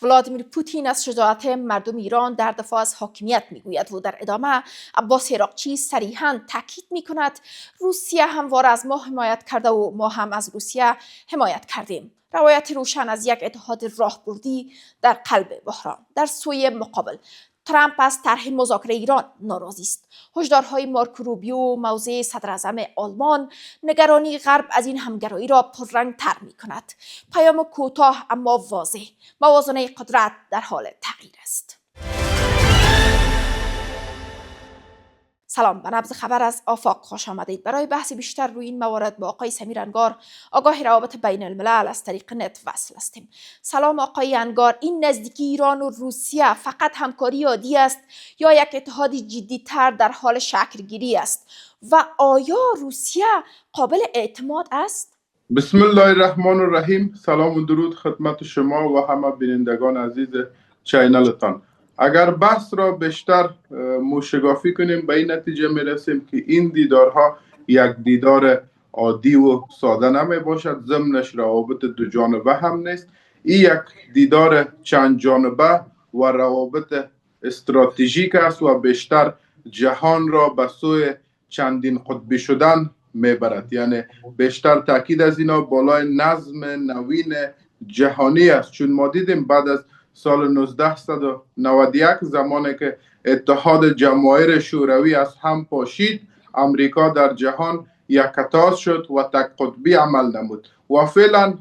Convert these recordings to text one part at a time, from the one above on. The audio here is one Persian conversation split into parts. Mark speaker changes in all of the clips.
Speaker 1: ولادیمیر پوتین از شجاعت مردم ایران در دفاع از حاکمیت میگوید و در ادامه عباس عراقچی صریحاً تاکید میکند روسیه همواره از ما حمایت کرده و ما هم از روسیه حمایت کردیم. روایت روشن از یک اتحاد راهبردی در قلب بحران. در سوی مقابل ترامپ از طرح مذاکره ایران ناراضی است. هشدارهای مارکو روبیو موضع صدراعظم آلمان نگرانی غرب از این همگرایی را پررنگ تر می کند. پیام کوتاه اما واضح: موازنه قدرت در حال تغییر است. سلام، به نبض خبر از آفاق خوش آمدید. برای بحث بیشتر روی این موارد با آقای سمیر انگار، آگاه روابط بین الملل از طریق نت وصل هستیم. سلام آقای انگار، این نزدیکی ایران و روسیه فقط همکاری عادی است یا یک اتحادی جدی‌تر در حال شکل‌گیری است و آیا روسیه قابل اعتماد است؟
Speaker 2: بسم الله الرحمن الرحیم. سلام و درود خدمت شما و همه بینندگان عزیز چینلتان. اگر بحث را بیشتر موشگافی کنیم به این نتیجه می رسیم که این دیدارها یک دیدار عادی و ساده نمی باشد، ضمنش روابط دو جانبه هم نیست. این یک دیدار چند جانبه و روابط استراتژیک است و بیشتر جهان را به سوی چندین قطبی شدن میبرد. یعنی بیشتر تاکید از اینا بالای نظم نوین جهانی است، چون ما دیدیم بعد از سال 1991 زمانی که اتحاد جماهیر شوروی از هم پاشید، امریکا در جهان یکتاز شد و تک قطبی عمل نمود و فعلا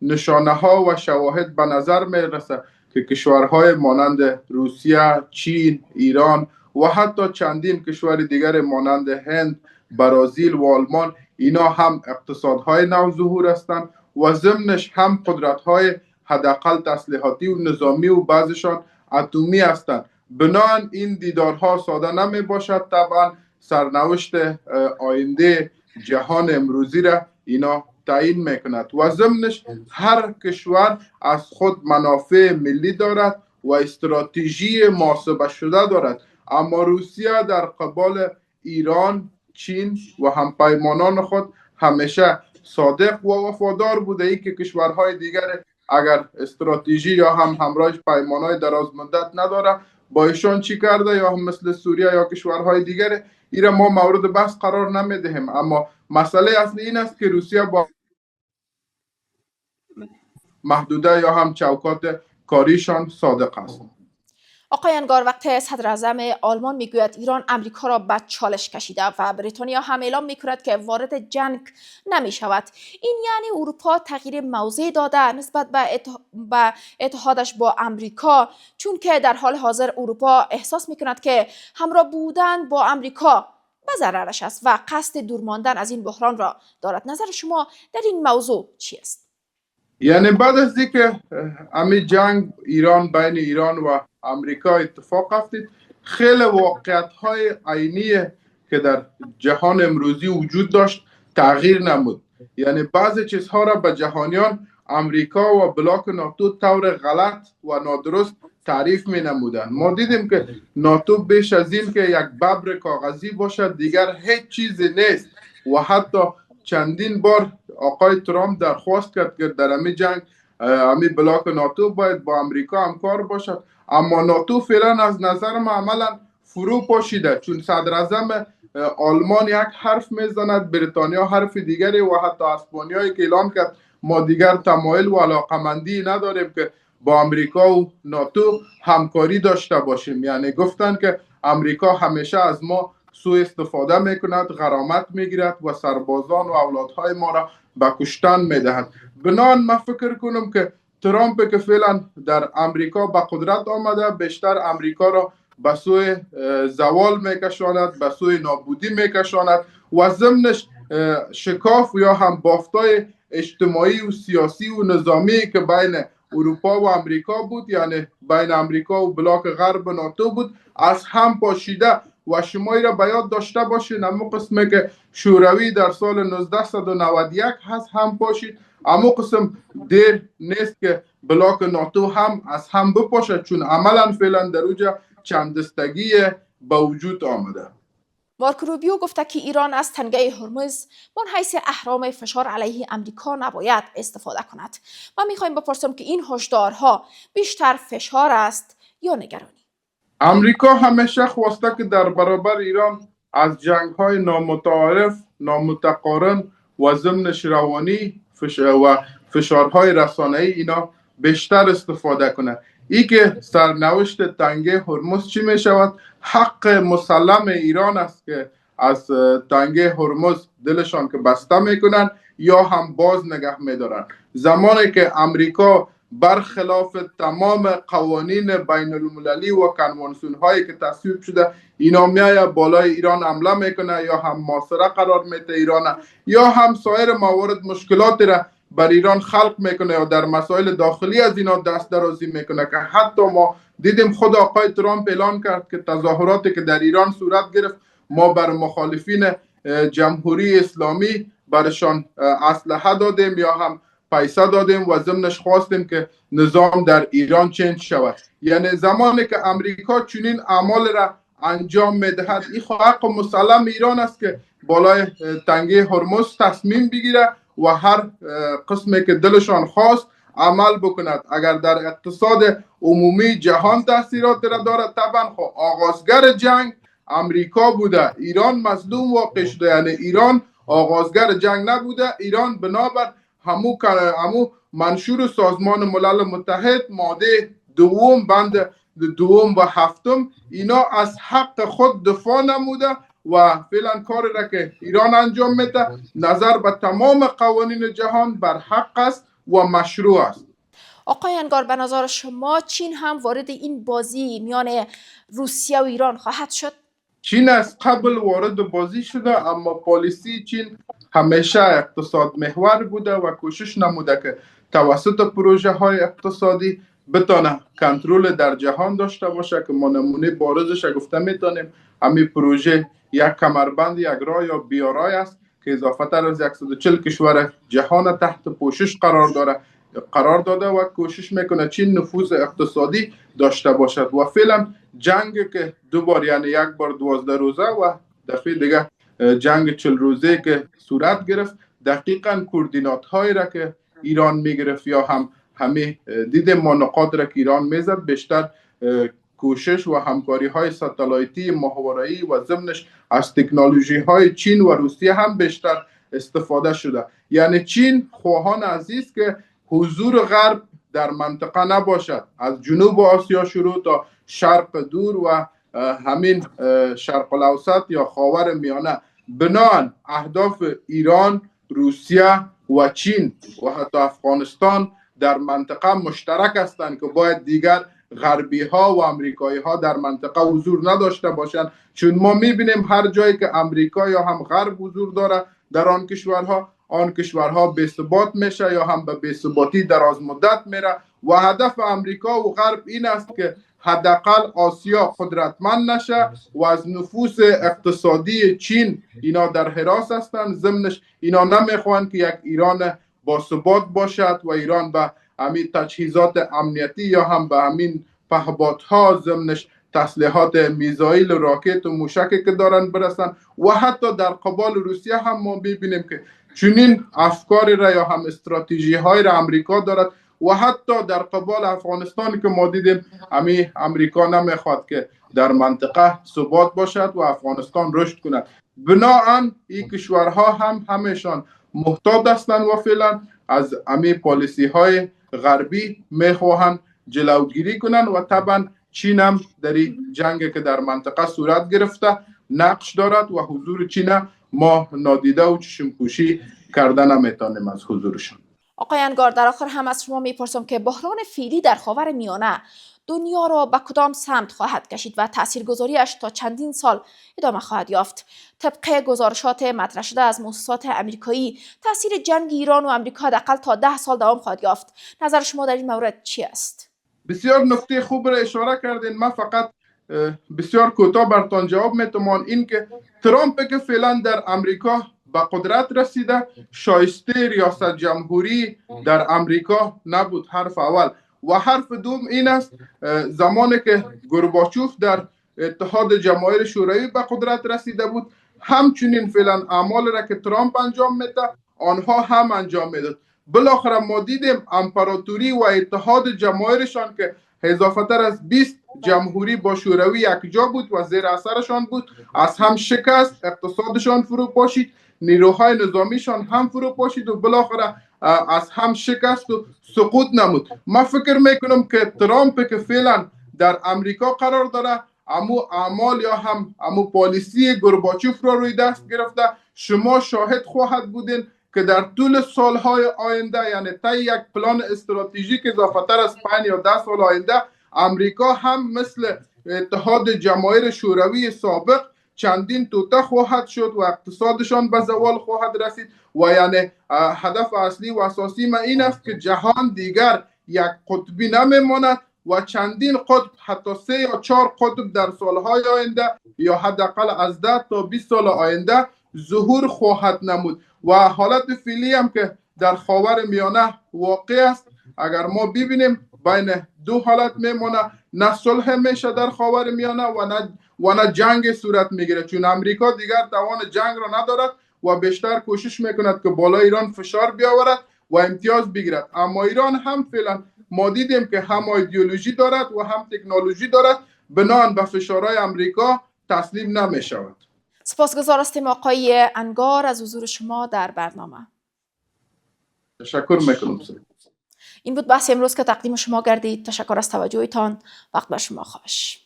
Speaker 2: نشانه ها و شواهد به نظر می رسد که کشورهای مانند روسیه، چین، ایران و حتی چندین کشور دیگر مانند هند، برزیل و آلمان، اینا هم اقتصادهای نو ظهور هستند و ضمنش هم قدرت‌های حداقل تسلیحاتی و نظامی و بعضشان اتمی هستند. بنابراین این دیدارها ساده نمی باشد. طبعا سرنوشت آینده جهان امروزی را اینا تعیین میکند و ضمنش هر کشور از خود منافع ملی دارد و استراتژی محاسبه شده دارد، اما روسیه در قبال ایران، چین و همپیمانان خود همیشه صادق و وفادار بوده. ای که کشورهای دیگر اگر استراتژی یا هم همراهش پیمانهای دراز مدت نداره با ایشان چی کرده، یا هم مثل سوریه یا کشورهای دیگر، ایره ما مورد بحث قرار نمیدهیم. اما مسئله اصلی این است که روسیه با محدوده یا هم چوکات کاریشان صادق است.
Speaker 1: آقای انگار، وقت صدراعظم آلمان میگوید ایران امریکا را به چالش کشیده و بریتانیا هم اعلام میکند که وارد جنگ نمی شود، این یعنی اروپا تغییر موضع داده نسبت به اتحادش با امریکا، چون که در حال حاضر اروپا احساس میکند که همراه بودن با امریکا به ضررش است و قصد دور ماندن از این بحران را دارد. نظر شما در این موضوع چی است؟
Speaker 2: یعنی بعد از اینکه همین جنگ بین ایران و امریکا اتفاق افتید، خیلی واقعیت‌های عینی که در جهان امروزی وجود داشت تغییر نمود. یعنی بعضی چیزها را به جهانیان امریکا و بلاک ناتو طور غلط و نادرست تعریف می نمودن. ما دیدیم که ناتو بیش از این که یک ببر کاغذی باشد دیگر هیچ چیزی نیست و حتی چندین بار آقای ترامپ درخواست کرد که در همین جنگ همین بلاک ناتو باید با امریکا همکار باشد، اما ناتو فعلا از نظر ما عملا فرو پاشیده، چون صدراعظم آلمان یک حرف میزند، بریتانیا حرف دیگری و حتی اسپانیایی که اعلام کرد ما دیگر تمایل و علاقمندی نداریم که با امریکا و ناتو همکاری داشته باشیم. یعنی گفتن که امریکا همیشه از ما سوء استفاده میکند، غرامت میگیرد و سربازان و اولادهای ما را به کشتن میدهد. بنابراین من فکر کنم که ترامپ که فعلا در امریکا به قدرت آمده، بیشتر امریکا را به سوی زوال میکشاند، به سوی نابودی میکشاند و ضمنش شکاف یا هم بافتای اجتماعی و سیاسی و نظامی که بین اروپا و امریکا بود، یعنی بین امریکا و بلاک غرب ناتو بود، از هم پاشیده و شما را به یاد داشته باشین اما قسمی که شوروی در سال 1991 هست هم پاشید، اما قسم دیر نیست که بلاک ناتو هم از هم بپاشد، چون عملا فعلا در اوجا چند دستگی به وجود آمده.
Speaker 1: مارکو روبیو گفته که ایران از تنگه هرمز من حیث اهرام فشار علیه امریکا نباید استفاده کند. ما میخوایم بپرسیم که این هشدارها بیشتر فشار است یا نگرانی؟
Speaker 2: امریکا همیشه خواسته که در برابر ایران از جنگ‌های نامتعارف، نامتقارن و ضمنش روانی و فشارهای رسانه‌ای اینا بیشتر استفاده کنه. ای که سرنوشت تنگه هرمز چی می شود؟ حق مسلم ایران است که از تنگه هرمز دلشان که بسته میکنن یا هم باز نگه میدارن. زمانی که امریکا برخلاف تمام قوانین بین المللی و کنوانسیون هایی که تصویب شده اینا میایه بالای ایران حمله میکنه یا هم محاصره قرار میده ایران یا هم سایر موارد مشکلاتی را بر ایران خلق میکنه یا در مسائل داخلی از اینا دست درازی میکنه که حتی ما دیدیم خود آقای ترامپ اعلان کرد که تظاهراتی که در ایران صورت گرفت ما بر مخالفین جمهوری اسلامی برشان اسلحه دادیم یا هم پیسه دادیم و ضمنش خواستیم که نظام در ایران چنج شود. یعنی زمانی که امریکا چنین اعمال را انجام میدهد این حق مسلم ایران است که بالای تنگه هرمز تصمیم بگیره و هر قسمی که دلشان خواست عمل بکند. اگر در اقتصاد عمومی جهان تاثیرات را دارد طبعا آغازگر جنگ امریکا بوده، ایران مظلوم واقع شده. یعنی ایران آغازگر جنگ نبوده، ایران بنابر همو منشور سازمان ملل متحد ماده دوم بند دوم و هفتم اینا از حق خود دفاع نموده و فعلا کاری را که ایران انجام میده نظر به تمام قوانین جهان بر حق است و مشروع است.
Speaker 1: آقای انگار به نظر شما چین هم وارد این بازی میان روسیه و ایران خواهد شد؟
Speaker 2: چین از قبل وارد بازی شده اما پالیسی چین همیشه اقتصاد محور بوده و کوشش نموده که توسط پروژه های اقتصادی بتانه کنترل در جهان داشته باشه که ما نمونه بارزش گفته میتونیم همین پروژه یک کمربند یک راه یا بیارای است که اضافه تر از 140 کشور جهان تحت پوشش قرار داده و کوشش میکنه چین نفوذ اقتصادی داشته باشد و فعلا جنگ که دو بار یعنی یک بار 12 روزه و دفعه دیگه جنگ 40 روزه که صورت گرفت دقیقاً کوردینات هایی را که ایران میگرفت یا هم همه دیدیم ما نقاط را که ایران میزد بیشتر کوشش و همکاری های ساتلایتی ماهواره‌ای و ضمنش از تکنولوژی های چین و روسیه هم بیشتر استفاده شده. یعنی چین خواهان عزیز که حضور غرب در منطقه نباشد، از جنوب آسیا شروع تا شرق دور و همین شرق الاوسط یا خاور میانه بناهن اهداف ایران، روسیه و چین و حتی افغانستان در منطقه مشترک هستند که باید دیگر غربی ها و امریکایی ها در منطقه حضور نداشته باشند، چون ما میبینیم هر جایی که امریکا یا هم غرب حضور داره در آن کشورها بی‌ثبات میشه یا هم به بی‌ثباتی دراز مدت میره و هدف امریکا و غرب این است که حداقل آسیا قدرتمند نشه و از نفوذ اقتصادی چین اینا در حراس هستند. ضمنش اینا نمیخوان که یک ایران باثبات باشد و ایران به همین تجهیزات امنیتی یا هم به همین پهپادها ضمنش تسلیحات میزایل و راکت و موشکی که دارن برسن و حتی در قبال روسیه هم ما ببینیم که چنین افکاری را یا هم استراتژی های را امریکا دارد و حتی در قبال افغانستان که ما دیدیم امریکا نمیخواد که در منطقه ثبات باشد و افغانستان رشد کند. بناهن این کشورها هم همیشان محتاط هستند و فعلا از پالیسی های غربی میخواهند جلوگیری کنند و طبعا چین هم در این جنگ که در منطقه صورت گرفته نقش دارد و حضور چین ما نادیده و چشم پوشی کرده نمیتونیم از حضورشون.
Speaker 1: آقای انگار در آخر هم از شما میپرسم که بحران فعلی در خاور میانه دنیا را به کدام سمت خواهد کشید و تاثیرگذاریش تا چندین سال ادامه خواهد یافت؟ طبق گزارشات مطرح شده از مؤسسات آمریکایی تاثیر جنگ ایران و آمریکا حداقل تا 10 سال دوام خواهد یافت. نظر شما در این مورد چی است؟
Speaker 2: بسیار نکته خوب را اشاره کردین. من فقط بسیار کوتاه برتان جواب میتونم این که ترامپ که فعلا در امریکا به قدرت رسیده شایسته ریاست جمهوری در امریکا نبود، حرف اول. و حرف دوم این است زمانی که گورباچوف در اتحاد جماهیر شوروی به قدرت رسیده بود، همچنین فعلا اعمال را که ترامپ انجام میده آنها هم انجام میداد. بالاخره ما دیدیم امپراتوری و اتحاد جماهیرشان که اضافه تر از 20 جمهوری با شوروی یکجا بود و زیر اثرشان بود، از هم شکست، اقتصادشان فرو پاشید، نیروهای نظامیشان هم فرو پاشید و بالاخره از هم شکست و سقوط نمود. من فکر میکنم که ترامپ که فعلا در امریکا قرار داره، امو اعمال یا هم امو پالیسی گورباچوف را روی دست گرفته. شما شاهد خواهد بودین که در طول سالهای آینده، یعنی طی یک پلان استراتژیک اضافه تر از 5 یا 10 سال آینده، امریکا هم مثل اتحاد جماهیر شوروی سابق چندین توته خواهد شد و اقتصادشان به زوال خواهد رسید و یعنی هدف اصلی و اساسی ما این است که جهان دیگر یک قطبی نمیماند و چندین قطب، حتی 3 یا 4 قطب در سالهای آینده یا حداقل از 10 تا 20 سال آینده ظهور خواهد نمود. و حالت فعلی هم که در خاور میانه واقع است، اگر ما ببینیم بین دو حالت میمونه، نه صلح میشه در خاور میانه و نه جنگ صورت میگیره، چون امریکا دیگر توان جنگ را ندارد و بیشتر کوشش میکند که بالای ایران فشار بیاورد و امتیاز بگیرد. اما ایران هم فعلا ما دیدیم که هم ایدئولوژی دارد و هم تکنولوژی دارد، بنان به فشارهای امریکا تسلیم نمی شود.
Speaker 1: سپاسگزار هستیم آقای انگار از حضور شما در برنامه.
Speaker 2: تشکر میکنم.
Speaker 1: این بود بحث امروز که تقدیم شما گردید. تشکر از توجهتان. وقت بر شما خوش.